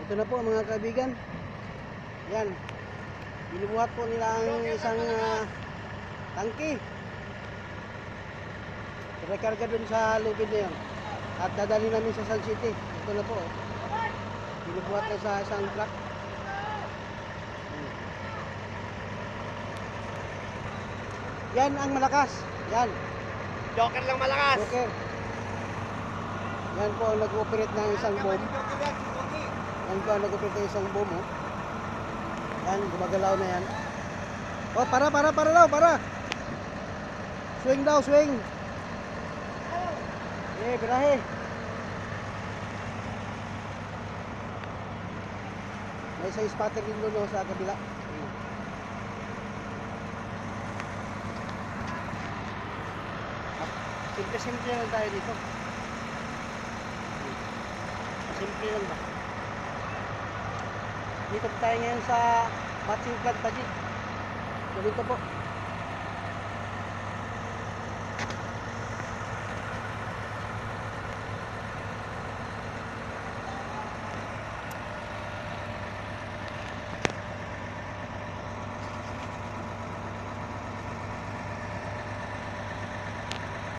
Ito na po mga kaibigan. Yan. Binubuhat po nila ang isang tangke. Rekarga dun sa lubid na yun. At dadali namin sa San City. Ito na po. Binubuhat na sa isang truck. Yan ang malakas. Yan. Joker lang malakas. Joker. Yan po ang nag-operate ng isang bomb. Yan po ang nag-operate ng isang bomb. Oh. Yan, gumagalaw na yan. Oh, para daw, para. Swing daw, swing. Birahe. May isang spotter din doon sa kabila. Simple lang tayo dito. Simple lang ba? Dito tayo ngayon sa matching plant pa dito. Dito po.